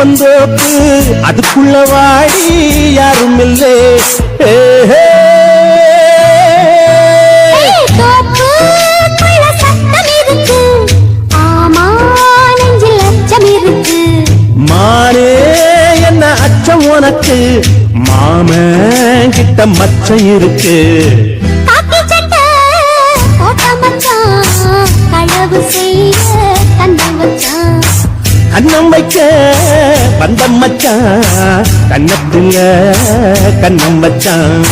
அப்பந்தோப்பு அதுக்குள்ள வாடி யாரும் இல்லே மானே என்ன அச்சம் உனக்கு மாமன் கிட்ட மச்சம் இருக்கு கண்ணம் வைக்க பந்தம் மச்சான் கண்ணத்துல கண்ணம் வச்சான்